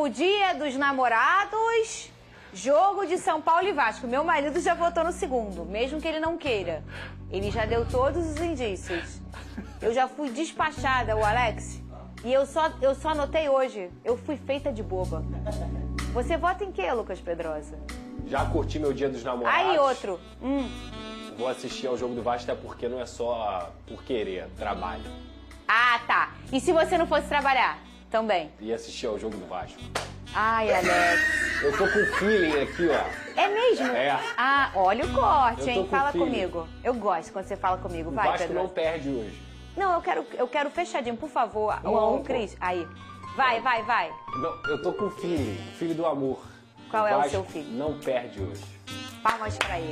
no Dia dos Namorados, jogo de São Paulo e Vasco. Meu marido já votou no segundo, mesmo que ele não queira. Ele já deu todos os indícios. Eu já fui despachada, o Alex, e eu só anotei hoje. Eu fui feita de boba. Você vota em quê, Lucas Pedrosa? Já curti meu Dia dos Namorados. Aí, outro. Vou assistir ao jogo do Vasco, até porque não é só por querer, trabalho. Ah, tá. E se você não fosse trabalhar? Também. E assistir ao jogo do Vasco. Ai, Alex. Eu tô com feeling aqui, ó. É mesmo? É. Ah, olha o corte, Eu tô hein? com Fala feeling. comigo. Eu gosto quando você fala comigo. O Vai, Vasco Pedro. não perde hoje. Não, eu quero fechadinho, por favor. Não, Cris. Aí. Vai. Não, eu tô com feeling, filho do amor. Qual é o Vasco seu filho? não perde hoje. Palmas pra ele.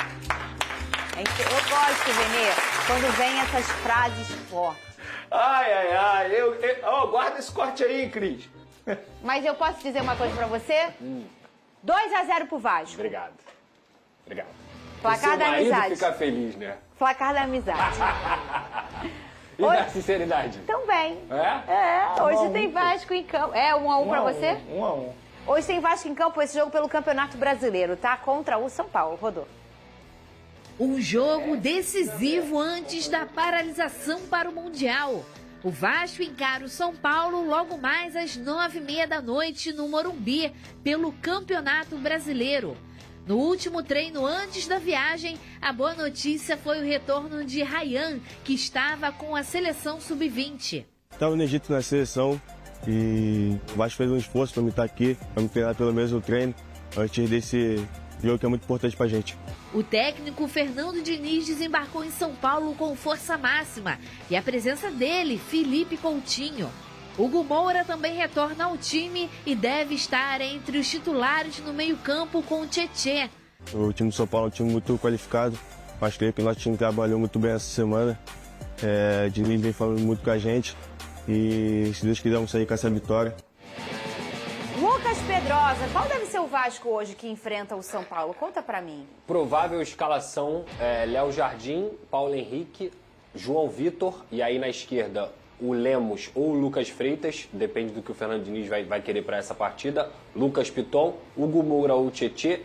Eu gosto, Renê, quando vem essas frases fortes. Ai. Guarda esse corte aí, Cris. Mas eu posso dizer uma coisa pra você? 2-0 pro Vasco. Obrigado. Placar O seu da marido amizade. fica feliz, né? Placar da amizade. E Oi? da sinceridade? Também. É? Hoje tem Vasco em campo. É 1-1 pra você? 1-1. Hoje tem Vasco em campo, esse jogo pelo Campeonato Brasileiro, tá? Contra o São Paulo. Rodou. Um jogo decisivo antes da paralisação para o Mundial. O Vasco encara o São Paulo logo mais às 9h30 da noite no Morumbi, pelo Campeonato Brasileiro. No último treino antes da viagem, a boa notícia foi o retorno de Ryan, que estava com a seleção sub-20. Estava no Egito na seleção e o Vasco fez um esforço para me estar aqui, para me treinar pelo menos no treino, antes desse jogo que é muito importante para a gente. O técnico Fernando Diniz desembarcou em São Paulo com força máxima e a presença dele, Felipe Coutinho. Hugo Moura também retorna ao time e deve estar entre os titulares no meio-campo com o Tietê. O time do São Paulo é um time muito qualificado, acho que o nosso time trabalhou muito bem essa semana. Diniz vem falando muito com a gente e se Deus quiser vamos sair com essa vitória. Lucas Pedrosa, qual deve ser o Vasco hoje que enfrenta o São Paulo? Conta pra mim. Provável escalação, Léo Jardim, Paulo Henrique, João Vitor e aí na esquerda o Lemos ou o Lucas Freitas, depende do que o Fernando Diniz vai querer para essa partida. Lucas Piton, Hugo Moura ou Tietê,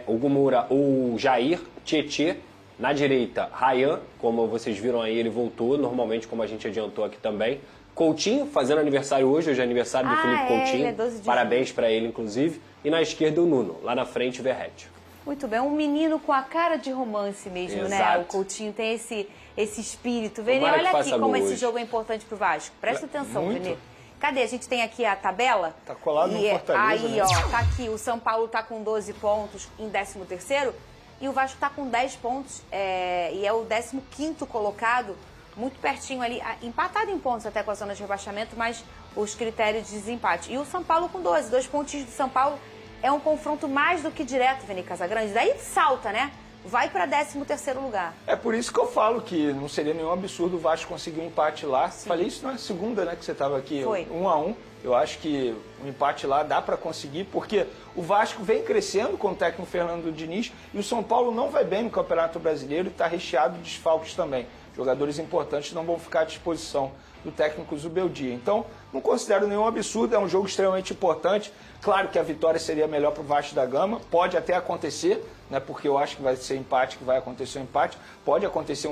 Hugo Moura ou Jair, Tietê. Na direita, Ryan, como vocês viram aí, ele voltou, normalmente como a gente adiantou aqui também. Coutinho, fazendo aniversário hoje é aniversário do Felipe Coutinho. Ele é 12 de Parabéns para ele, inclusive. E na esquerda o Nuno, lá na frente o Verratti. Muito bem, um menino com a cara de romance mesmo, né? Exato. O Coutinho tem esse espírito. Vene, Tomara que olha faça aqui como gol esse hoje. jogo é importante pro Vasco. Presta atenção, muito. Vene. Cadê? A gente tem aqui a tabela. Tá colado no E Fortaleza, aí, né? ó, tá aqui. O São Paulo tá com 12 pontos em 13º e o Vasco tá com 10 pontos e é o 15º colocado, muito pertinho ali, empatado em pontos até com a zona de rebaixamento, mas os critérios de desempate. E o São Paulo com 12, 2 pontinhos do São Paulo. É um confronto mais do que direto, Vene Casagrande. Daí salta, né? Vai para 13º lugar. É por isso que eu falo que não seria nenhum absurdo o Vasco conseguir um empate lá. Falei isso na segunda, né, que você estava aqui, Foi. 1-1. Eu acho que um empate lá dá para conseguir, porque o Vasco vem crescendo com o técnico Fernando Diniz e o São Paulo não vai bem no Campeonato Brasileiro e está recheado de desfalques também. Jogadores importantes não vão ficar à disposição do técnico Zubeldia. Então, não considero nenhum absurdo, é um jogo extremamente importante. Claro que a vitória seria melhor para o Vasco da Gama, pode até acontecer, né, porque eu acho que vai ser empate, que vai acontecer um empate, pode acontecer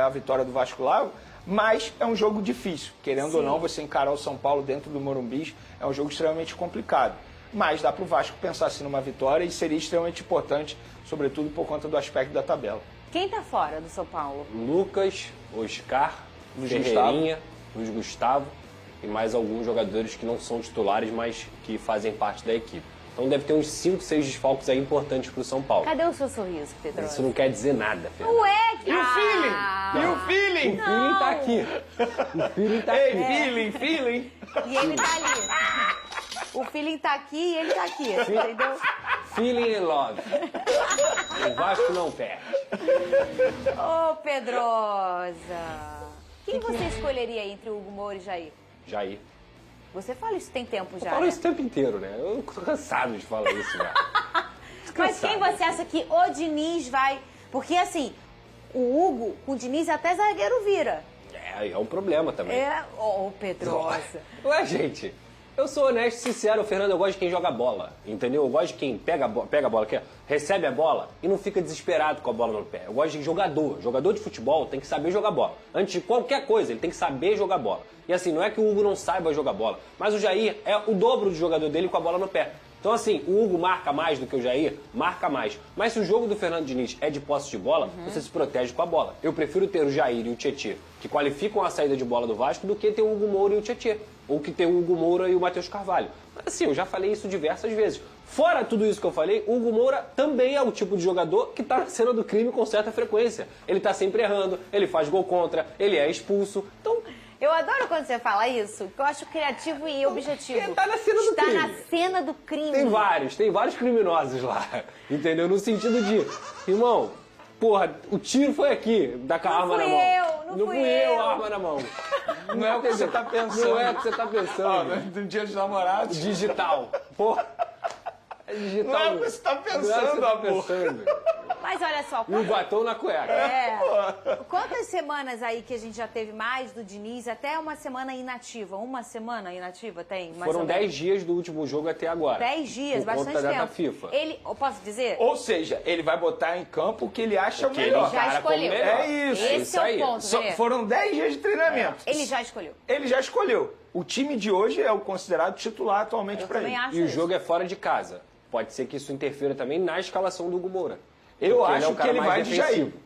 a vitória do Vasco lá, mas é um jogo difícil. Querendo ou não, você encarar o São Paulo dentro do Morumbi é um jogo extremamente complicado. Mas dá para o Vasco pensar assim numa vitória e seria extremamente importante, sobretudo por conta do aspecto da tabela. Quem tá fora do São Paulo? Lucas, Oscar, Luiz Ferreirinha, Luiz Gustavo e mais alguns jogadores que não são titulares, mas que fazem parte da equipe. Então deve ter uns 5, 6 desfalques aí importantes pro São Paulo. Cadê o seu sorriso, Pedro? Isso não quer dizer nada, Fernanda. Ué, E o feeling? E o feeling? O feeling tá aqui. O feeling tá Ei, aqui. feeling. E ele tá ali. O feeling tá aqui e ele tá aqui, entendeu? Feeling and love. O Vasco não perde. Ô, Pedrosa. Quem você escolheria entre Hugo Moura e Jair? Jair. Você fala isso tem tempo já, Eu falo né? isso o tempo inteiro, né? Eu tô cansado de falar isso já. Mas quem você acha que o Diniz vai... Porque, assim, o Hugo, com o Diniz, até zagueiro vira. É um problema também. Ô, Pedrosa. Ué, gente, Eu sou honesto e sincero, Fernando, eu gosto de quem joga bola, entendeu? Eu gosto de quem pega a bola, recebe a bola e não fica desesperado com a bola no pé. Eu gosto de jogador. Jogador de futebol tem que saber jogar bola. Antes de qualquer coisa, ele tem que saber jogar bola. E assim, não é que o Hugo não saiba jogar bola, mas o Jair é o dobro do jogador dele com a bola no pé. Então assim, o Hugo marca mais do que o Jair, marca mais. Mas se o jogo do Fernando Diniz é de posse de bola, você se protege com a bola. Eu prefiro ter o Jair e o Tietê, que qualificam a saída de bola do Vasco, do que ter o Hugo Moura e o Tietê. Ou que ter o Hugo Moura e o Matheus Carvalho. Mas assim, eu já falei isso diversas vezes. Fora tudo isso que eu falei, o Hugo Moura também é o tipo de jogador que está na cena do crime com certa frequência. Ele está sempre errando, ele faz gol contra, ele é expulso. Então... Eu adoro quando você fala isso, porque eu acho criativo e objetivo. Porque tá na cena do crime. Está na cena do crime. Tem vários criminosos lá, entendeu? No sentido de, irmão, porra, o tiro foi aqui, da com a arma na mão. Não fui eu, a arma na mão. Não é o que você tá pensando. Não é o que você tá pensando. No dia dos namorados. Digital. Porra. É digital. Não é o que você tá pensando, amor. Mas olha só... Um batom na cueca. Quantas semanas aí que a gente já teve mais do Diniz, até uma semana inativa? Uma semana inativa tem? Mais Foram 10 dias do último jogo até agora. 10 dias, por bastante conta da tempo. data FIFA. Ele, eu posso dizer? Ou seja, ele vai botar em campo o que ele acha o Que ele melhor. Já encara como escolheu. melhor. É isso. Esse isso é aí. o ponto, Vê. Foram 10 dias de treinamento. Ele já escolheu. Ele já escolheu. O time de hoje é o considerado titular atualmente Eu para também ele. acho E o isso. jogo é fora de casa. Pode ser que isso interfira também na escalação do Hugo Moura. Eu Porque acho é um que cara ele mais vai de Jair. defensivo.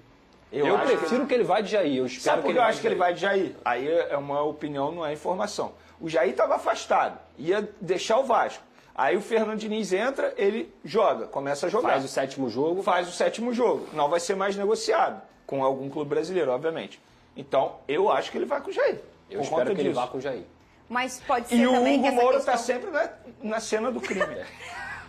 Eu acho prefiro que ele vá de Jair. Eu espero Sabe por que eu acho que ele de vai de Jair? Aí é uma opinião, não é informação. O Jair estava afastado, ia deixar o Vasco. Aí o Fernando Diniz entra, ele joga, começa a jogar. Faz o 7º jogo. Faz o 7º jogo. Não vai ser mais negociado com algum clube brasileiro, obviamente. Então, eu acho que ele vai com o Jair. Eu por espero conta que ele disso. vá com o Jair. Mas pode ser E o também que Hugo essa Moura questão... está sempre na cena do crime.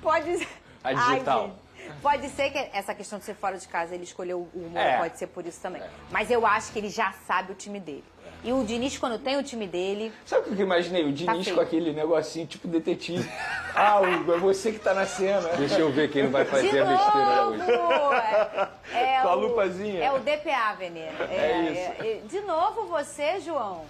Pode ser... A digital. Ai, gente. Pode ser que essa questão de ser fora de casa, ele escolheu o Moura, É. pode ser por isso também. Mas eu acho que ele já sabe o time dele. E o Diniz, quando tem o time dele... Sabe o que eu imaginei? O Diniz feio. com aquele negocinho, tipo detetive. Ah, Hugo, é você que tá na cena. Deixa eu ver quem não vai De fazer a besteira hoje. novo! Com a o- lupazinha. É o DPA, Venê. É isso. De novo você, João.